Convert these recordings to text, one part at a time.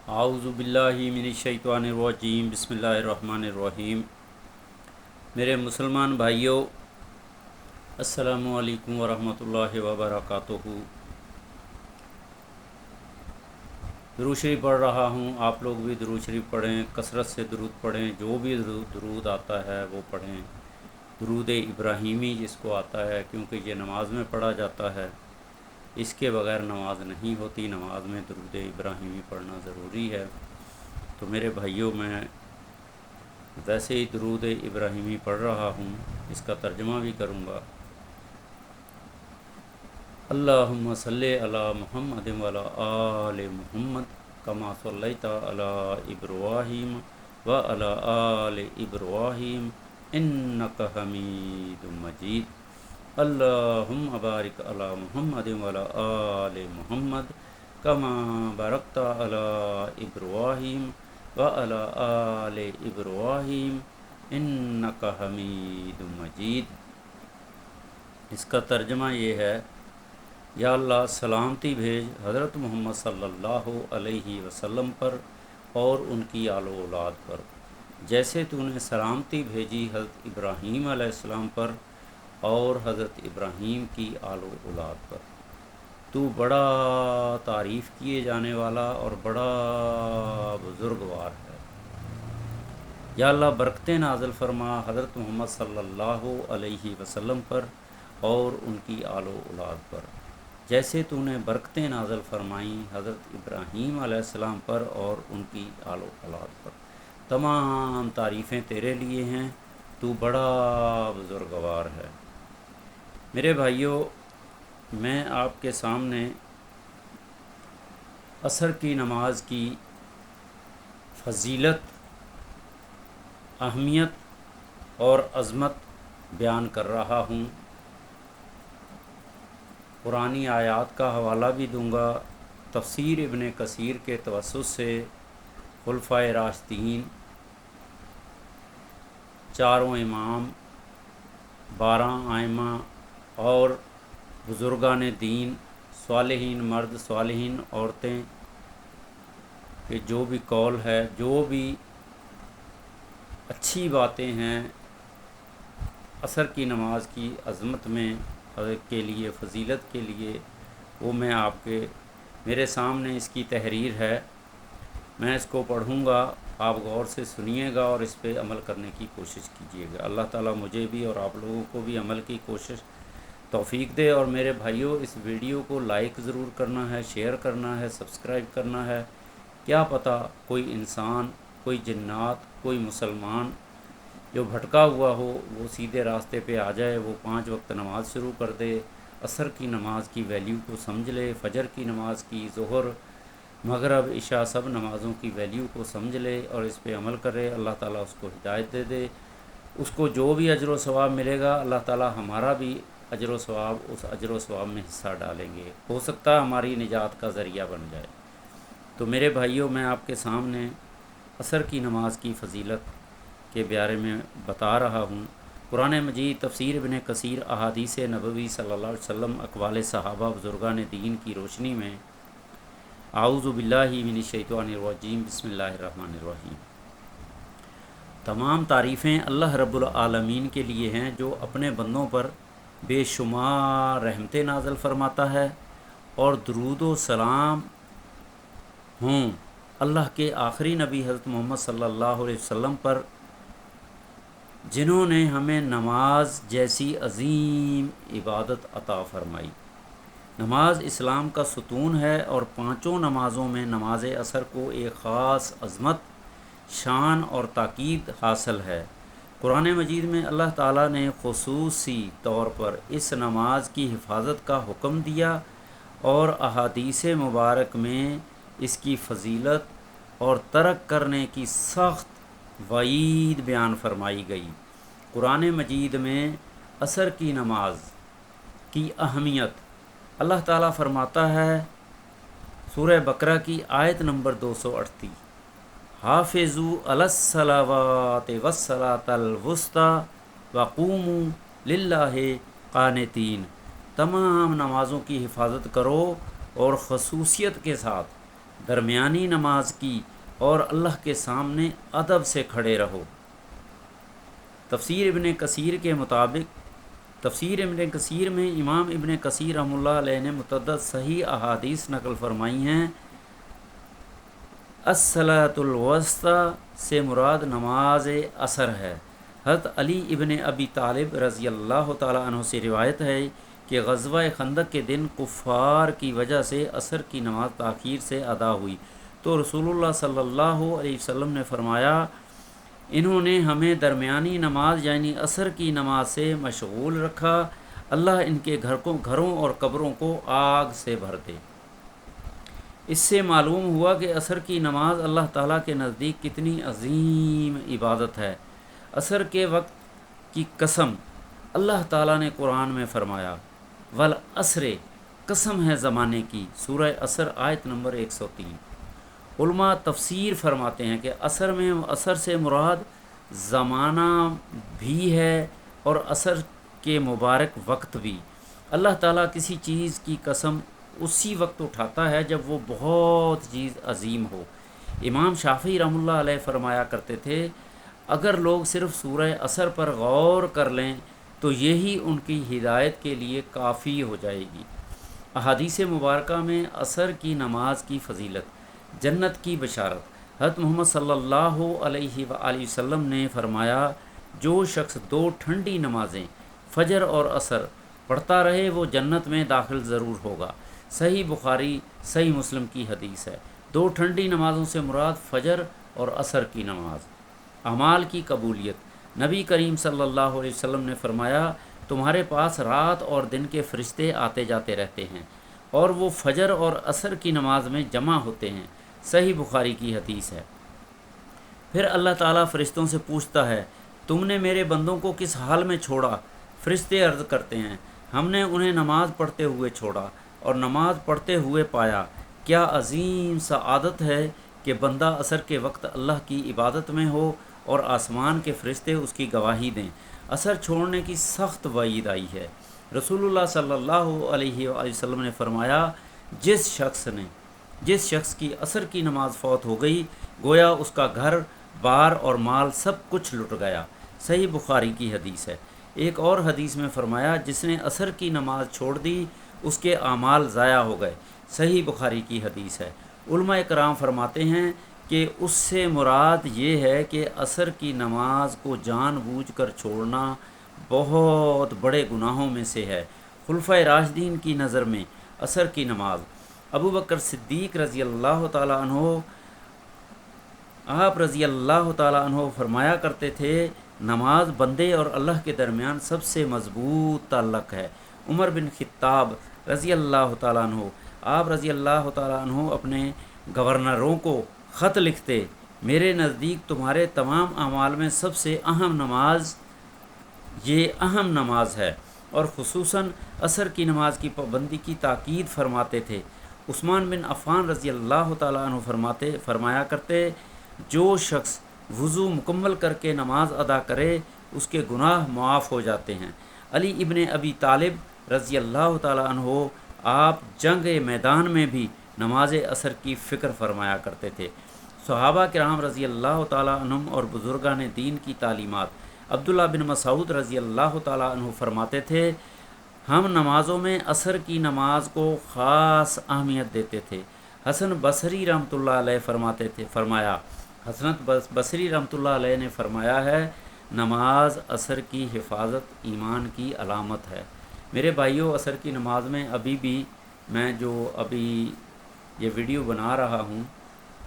اعوذ باللہ من الشیطان الرجیم بسم اللہ الرحمن الرحیم۔ میرے مسلمان بھائیوں، السلام علیکم ورحمۃ اللہ وبرکاتہ۔ درود شریف پڑھ رہا ہوں، آپ لوگ بھی درود شریف پڑھیں، کثرت سے درود پڑھیں، جو بھی درود آتا ہے وہ پڑھیں۔ درود ابراہیمی جس کو آتا ہے، کیونکہ یہ نماز میں پڑھا جاتا ہے، اس کے بغیر نماز نہیں ہوتی۔ نماز میں درود ابراہیمی پڑھنا ضروری ہے۔ تو میرے بھائیوں، میں ویسے ہی درود ابراہیمی پڑھ رہا ہوں، اس کا ترجمہ بھی کروں گا۔ اللہم صلی علی محمد وعلی آل محمد کما صلیت علی ابراہیم وعلی آل ابراہیم انک حمید مجید۔ اللہم بارک علی محمد وعلی آل محمد کما بارکت علی ابراہیم وعلی آل ابراہیم انک حمید مجید۔ اس کا ترجمہ یہ ہے: یا اللہ، سلامتی بھیج حضرت محمد صلی اللہ علیہ وسلم پر اور ان کی آل و اولاد پر، جیسے تو نے سلامتی بھیجی حضرت ابراہیم علیہ السلام پر اور حضرت ابراہیم کی آل و اولاد پر۔ تو بڑا تعریف کیے جانے والا اور بڑا بزرگوار ہے۔ یا اللہ، برکتیں نازل فرما حضرت محمد صلی اللہ علیہ وسلم پر اور ان کی آل و اولاد پر، جیسے تو نے برکتیں نازل فرمائیں حضرت ابراہیم علیہ السلام پر اور ان کی آل و اولاد پر۔ تمام تعریفیں تیرے لیے ہیں، تو بڑا بزرگوار ہے۔ میرے بھائیوں، میں آپ کے سامنے عصر کی نماز کی فضیلت، اہمیت اور عظمت بیان کر رہا ہوں۔ قرآنی آیات کا حوالہ بھی دوں گا، تفسیر ابن کثیر کے توسط سے خلفائے راشدین، چاروں امام، 12 ائمہ اور بزرگان دین، صالحین مرد، صالحین عورتیں کہ جو بھی قول ہے، جو بھی اچھی باتیں ہیں عصر کی نماز کی عظمت میں کے لیے، فضیلت کے لیے، وہ میں آپ کے میرے سامنے اس کی تحریر ہے، میں اس کو پڑھوں گا، آپ غور سے سنیے گا اور اس پہ عمل کرنے کی کوشش کیجیے گا۔ اللہ تعالیٰ مجھے بھی اور آپ لوگوں کو بھی عمل کی کوشش توفیق دے۔ اور میرے بھائیوں، اس ویڈیو کو لائک ضرور کرنا ہے، شیئر کرنا ہے، سبسکرائب کرنا ہے۔ کیا پتہ کوئی انسان، کوئی جنات، کوئی مسلمان جو بھٹکا ہوا ہو وہ سیدھے راستے پہ آ جائے، وہ 5 وقت نماز شروع کر دے، عصر کی نماز کی ویلیو کو سمجھ لے، فجر کی نماز کی، ظہر، مغرب، عشاء، سب نمازوں کی ویلیو کو سمجھ لے اور اس پہ عمل کرے۔ اللہ تعالیٰ اس کو ہدایت دے دے۔ اس کو جو بھی اجر و ثواب ملے گا، اللہ تعالیٰ ہمارا بھی اجر و ثواب، اس اجر و ثواب میں حصہ ڈالیں گے، ہو سکتا ہے ہماری نجات کا ذریعہ بن جائے۔ تو میرے بھائیوں، میں آپ کے سامنے عصر کی نماز کی فضیلت کے بارے میں بتا رہا ہوں۔ قرآن مجید، تفسیر ابن کثیر، احادیث نبوی صلی اللہ علیہ وسلم، اقوال صحابہ، بزرگان دین کی روشنی میں اعوذ باللہ من الشیطان الرجیم بسم اللہ الرحمن الرحیم۔ تمام تعریفیں اللہ رب العالمین کے لیے ہیں، جو اپنے بندوں پر بے شمار رحمتیں نازل فرماتا ہے، اور درود و سلام ہوں اللہ کے آخری نبی حضرت محمد صلی اللہ علیہ وسلم پر، جنہوں نے ہمیں نماز جیسی عظیم عبادت عطا فرمائی۔ نماز اسلام کا ستون ہے، اور 5 نمازوں میں نماز عصر کو ایک خاص عظمت، شان اور تاکید حاصل ہے۔ قرآن مجید میں اللہ تعالیٰ نے خصوصی طور پر اس نماز کی حفاظت کا حکم دیا، اور احادیث مبارک میں اس کی فضیلت اور ترک کرنے کی سخت وعید بیان فرمائی گئی۔ قرآن مجید میں عصر کی نماز کی اہمیت اللہ تعالیٰ فرماتا ہے، سورہ بقرہ کی آیت نمبر 238: حافظوا علی الصلوات والصلاۃ الوسطی وقوموا للہ قانتین۔ تمام نمازوں کی حفاظت کرو اور خصوصیت کے ساتھ درمیانی نماز کی اور اللہ کے سامنے ادب سے کھڑے رہو۔ تفسیر ابن کثیر کے مطابق تفسیر ابن کثیر میں امام ابن کثیر رحمۃ اللہ علیہ نے متعدد صحیح احادیث نقل فرمائی ہیں۔ الصلاۃ الوسطی سے مراد نماز عصر ہے۔ حضرت علی ابن ابی طالب رضی اللہ تعالیٰ عنہ سے روایت ہے کہ غزوہ خندق کے دن کفار کی وجہ سے عصر کی نماز تاخیر سے ادا ہوئی تو رسول اللہ صلی اللہ علیہ وسلم نے فرمایا انہوں نے ہمیں درمیانی نماز یعنی عصر کی نماز سے مشغول رکھا، اللہ ان کے گھروں اور قبروں کو آگ سے بھر دے۔ اس سے معلوم ہوا کہ عصر کی نماز اللہ تعالیٰ کے نزدیک کتنی عظیم عبادت ہے۔ عصر کے وقت کی قسم اللہ تعالیٰ نے قرآن میں فرمایا، والعصر، قسم ہے زمانے کی، سورہ عصر آیت نمبر 103۔ علماء تفسیر فرماتے ہیں کہ عصر سے مراد زمانہ بھی ہے اور عصر کے مبارک وقت بھی۔ اللہ تعالیٰ کسی چیز کی قسم اسی وقت اٹھاتا ہے جب وہ بہت چیز عظیم ہو۔ امام شافعی رحمۃ اللہ علیہ فرمایا کرتے تھے اگر لوگ صرف سورہ عصر پر غور کر لیں تو یہی ان کی ہدایت کے لیے کافی ہو جائے گی۔ احادیث مبارکہ میں عصر کی نماز کی فضیلت، جنت کی بشارت۔ حضرت محمد صلی اللہ علیہ وآلہ وسلم نے فرمایا جو شخص 2 ٹھنڈی نمازیں فجر اور عصر پڑھتا رہے وہ جنت میں داخل ضرور ہوگا۔ صحیح بخاری صحیح مسلم کی حدیث ہے۔ 2 ٹھنڈی نمازوں سے مراد فجر اور عصر کی نماز۔ اعمال کی قبولیت، نبی کریم صلی اللہ علیہ وسلم نے فرمایا تمہارے پاس رات اور دن کے فرشتے آتے جاتے رہتے ہیں اور وہ فجر اور عصر کی نماز میں جمع ہوتے ہیں، صحیح بخاری کی حدیث ہے۔ پھر اللہ تعالیٰ فرشتوں سے پوچھتا ہے تم نے میرے بندوں کو کس حال میں چھوڑا؟ فرشتے عرض کرتے ہیں ہم نے انہیں نماز پڑھتے ہوئے چھوڑا اور نماز پڑھتے ہوئے پایا۔ کیا عظیم سعادت ہے کہ بندہ عصر کے وقت اللہ کی عبادت میں ہو اور آسمان کے فرشتے اس کی گواہی دیں۔ عصر چھوڑنے کی سخت وعید آئی ہے۔ رسول اللہ صلی اللہ علیہ وآلہ وسلم نے فرمایا جس شخص کی عصر کی نماز فوت ہو گئی گویا اس کا گھر بار اور مال سب کچھ لٹ گیا، صحیح بخاری کی حدیث ہے۔ ایک اور حدیث میں فرمایا جس نے عصر کی نماز چھوڑ دی اس کے اعمال ضائع ہو گئے، صحیح بخاری کی حدیث ہے۔ علماء کرام فرماتے ہیں کہ اس سے مراد یہ ہے کہ عصر کی نماز کو جان بوجھ کر چھوڑنا بہت بڑے گناہوں میں سے ہے۔ خلفائے راشدین کی نظر میں عصر کی نماز، ابو بکر صدیق رضی اللہ تعالیٰ عنہ آپ رضی اللہ تعالیٰ عنہ فرمایا کرتے تھے نماز بندے اور اللہ کے درمیان سب سے مضبوط تعلق ہے۔ عمر بن خطاب رضی اللہ تعالیٰ عنہ آپ رضی اللہ تعالیٰ عنہ اپنے گورنروں کو خط لکھتے میرے نزدیک تمہارے تمام اعمال میں سب سے اہم نماز یہ اہم نماز ہے، اور خصوصاً عصر کی نماز کی پابندی کی تاکید فرماتے تھے۔ عثمان بن عفان رضی اللہ تعالیٰ عنہ فرمایا کرتے جو شخص وضو مکمل کر کے نماز ادا کرے اس کے گناہ معاف ہو جاتے ہیں۔ علی ابن ابی طالب رضی اللہ تعالیٰ عنہ آپ جنگ میدان میں بھی نماز عصر کی فکر فرمایا کرتے تھے۔ صحابہ کرام رضی اللہ تعالیٰ عنہم اور بزرگان دین کی تعلیمات، عبداللہ بن مسعود رضی اللہ تعالیٰ عنہ فرماتے تھے ہم نمازوں میں عصر کی نماز کو خاص اہمیت دیتے تھے۔ حسن بصری رحمۃ اللہ علیہ حسنت بصری رحمۃ اللہ علیہ نے فرمایا ہے نماز عصر کی حفاظت ایمان کی علامت ہے۔ میرے بھائیوں عصر کی نماز میں ابھی بھی میں جو ابھی یہ ویڈیو بنا رہا ہوں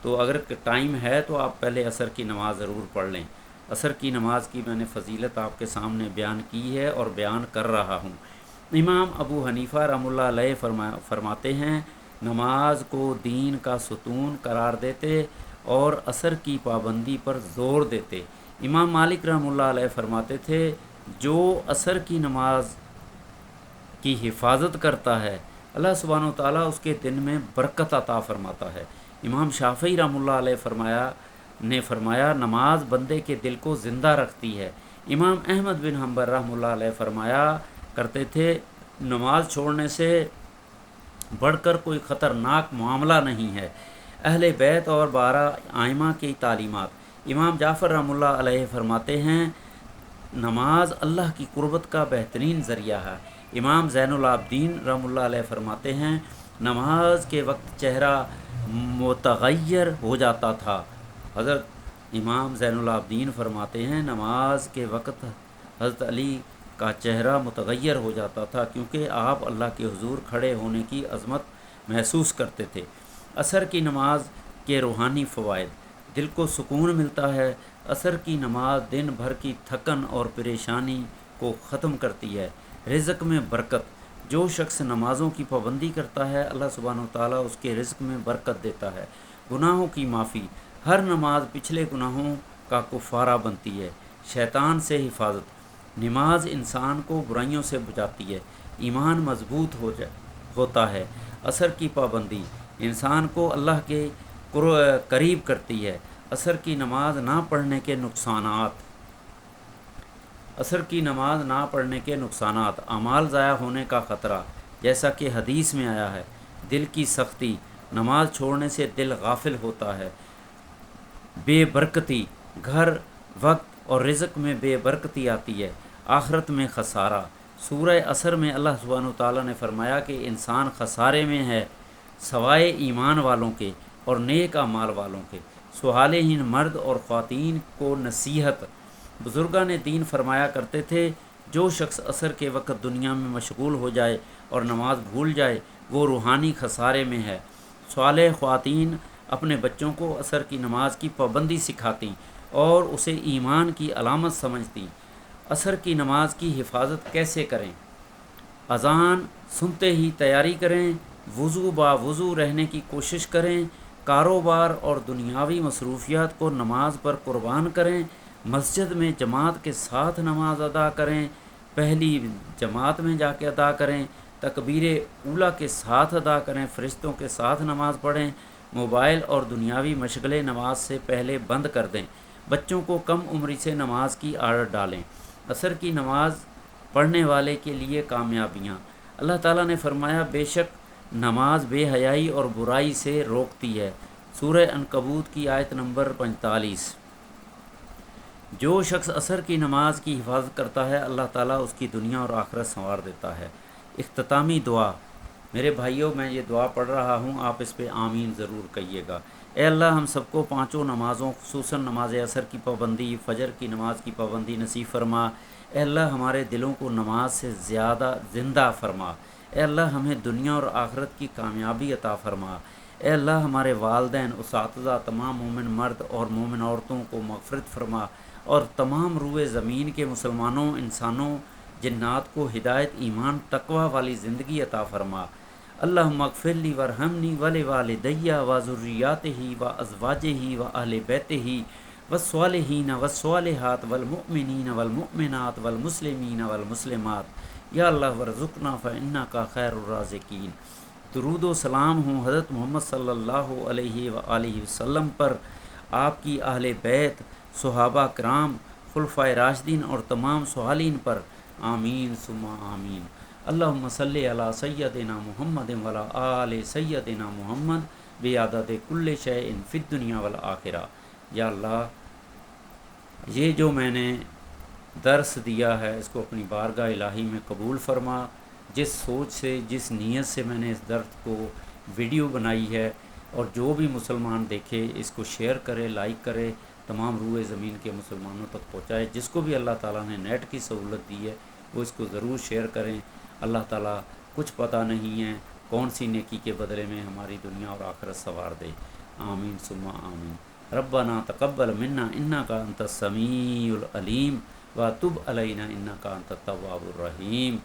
تو اگر ٹائم ہے تو آپ پہلے عصر کی نماز ضرور پڑھ لیں۔ عصر کی نماز کی میں نے فضیلت آپ کے سامنے بیان کی ہے اور بیان کر رہا ہوں۔ امام ابو حنیفہ رحمۃ اللہ علیہ فرماتے ہیں نماز کو دین کا ستون قرار دیتے اور عصر کی پابندی پر زور دیتے۔ امام مالک رحمۃ اللہ علیہ فرماتے تھے جو عصر کی نماز کی حفاظت کرتا ہے اللہ سبحانہ و تعالیٰ اس کے دن میں برکت عطا فرماتا ہے۔ امام شافعی رحمۃ اللہ علیہ فرمایا نماز بندے کے دل کو زندہ رکھتی ہے۔ امام احمد بن حنبل رحمۃ اللہ علیہ فرمایا کرتے تھے نماز چھوڑنے سے بڑھ کر کوئی خطرناک معاملہ نہیں ہے۔ اہل بیت اور 12 ائمہ کی تعلیمات۔ امام جعفر رحمۃ اللہ علیہ فرماتے ہیں نماز اللہ کی قربت کا بہترین ذریعہ ہے۔ امام زین العابدین رحمۃ اللہ علیہ فرماتے ہیں نماز کے وقت چہرہ متغیر ہو جاتا تھا۔ حضرت امام زین العابدین فرماتے ہیں نماز کے وقت حضرت علی کا چہرہ متغیر ہو جاتا تھا کیونکہ آپ اللہ کے حضور کھڑے ہونے کی عظمت محسوس کرتے تھے۔ عصر کی نماز کے روحانی فوائد، دل کو سکون ملتا ہے۔ عصر کی نماز دن بھر کی تھکن اور پریشانی کو ختم کرتی ہے۔ رزق میں برکت، جو شخص نمازوں کی پابندی کرتا ہے اللہ سبحانہ وتعالیٰ اس کے رزق میں برکت دیتا ہے۔ گناہوں کی معافی، ہر نماز پچھلے گناہوں کا کفارہ بنتی ہے۔ شیطان سے حفاظت، نماز انسان کو برائیوں سے بچاتی ہے، ایمان مضبوط ہوتا ہے۔ عصر کی پابندی انسان کو اللہ کے قریب کرتی ہے۔ عصر کی نماز نہ پڑھنے کے نقصانات، عصر کی نماز نہ پڑھنے کے نقصانات، اعمال ضائع ہونے کا خطرہ، جیسا کہ حدیث میں آیا ہے۔ دل کی سختی، نماز چھوڑنے سے دل غافل ہوتا ہے۔ بے برکتی، گھر، وقت اور رزق میں بے برکتی آتی ہے۔ آخرت میں خسارہ، سورہ عصر میں اللہ سبحانہ وتعالیٰ نے فرمایا کہ انسان خسارے میں ہے سوائے ایمان والوں کے اور نیک اعمال والوں کے۔ صالحین مرد اور خواتین کو نصیحت، بزرگان دین فرمایا کرتے تھے جو شخص عصر کے وقت دنیا میں مشغول ہو جائے اور نماز بھول جائے وہ روحانی خسارے میں ہے۔ صالح خواتین اپنے بچوں کو عصر کی نماز کی پابندی سکھاتی اور اسے ایمان کی علامت سمجھتی۔ عصر کی نماز کی حفاظت کیسے کریں؟ اذان سنتے ہی تیاری کریں، وضو با وضو رہنے کی کوشش کریں، کاروبار اور دنیاوی مصروفیات کو نماز پر قربان کریں، مسجد میں جماعت کے ساتھ نماز ادا کریں، پہلی جماعت میں جا کے ادا کریں، تکبیر اولیٰ کے ساتھ ادا کریں، فرشتوں کے ساتھ نماز پڑھیں، موبائل اور دنیاوی مشغلے نماز سے پہلے بند کر دیں، بچوں کو کم عمری سے نماز کی عادت ڈالیں۔ عصر کی نماز پڑھنے والے کے لیے کامیابیاں، اللہ تعالیٰ نے فرمایا بے شک نماز بے حیائی اور برائی سے روکتی ہے۔ سورہ عنکبوت کی آیت نمبر 45۔ جو شخص عصر کی نماز کی حفاظت کرتا ہے اللہ تعالیٰ اس کی دنیا اور آخرت سنوار دیتا ہے۔ اختتامی دعا، میرے بھائیوں میں یہ دعا پڑھ رہا ہوں، آپ اس پہ آمین ضرور کہیے گا۔ اے اللہ ہم سب کو پانچوں نمازوں خصوصاً نماز عصر کی پابندی، فجر کی نماز کی پابندی نصیب فرما۔ اے اللہ ہمارے دلوں کو نماز سے زیادہ زندہ فرما۔ اے اللہ ہمیں دنیا اور آخرت کی کامیابی عطا فرما۔ اے اللہ ہمارے والدین، اساتذہ، تمام مومن مرد اور مومن عورتوں کو مغفرت فرما اور تمام روئے زمین کے مسلمانوں، انسانوں، جنات کو ہدایت، ایمان، تقوی والی زندگی عطا فرما۔ اللہم اغفر لی ورحمنی ولوالدی وذریاتہ وازواجہ واہل بیتہ والصالحین والصالحات والمؤمنین والمؤمنات والمسلمین والمسلمات یا اللہ ورزقنا فانک خیر الرازقین۔ درود و سلام ہوں حضرت محمد صلی اللہ علیہ وآلہ وسلم پر، آپ کی اہل بیت، صحابہ کرام، خلفائے راشدین اور تمام صالحین پر، آمین ثم آمین۔ اللہم صلی علی سیدنا محمد وعلی آل سیدنا محمد بعدد کل شیء فی الدنیا والآخرہ۔ یا اللہ یہ جو میں نے درس دیا ہے اس کو اپنی بارگاہ الہی میں قبول فرما۔ جس سوچ سے، جس نیت سے میں نے اس درس کو ویڈیو بنائی ہے، اور جو بھی مسلمان دیکھے اس کو شیئر کرے، لائک کرے، تمام روئے زمین کے مسلمانوں تک پہنچائے۔ جس کو بھی اللہ تعالیٰ نے نیٹ کی سہولت دی ہے وہ اس کو ضرور شیئر کریں۔ اللہ تعالیٰ کچھ پتہ نہیں ہے کون سی نیکی کے بدلے میں ہماری دنیا اور آخرت سنوار دے۔ آمین ثم آمین۔ ربنا تقبل منا انک انت السمیع العلیم وتب علینا انک انت التواب الرحیم۔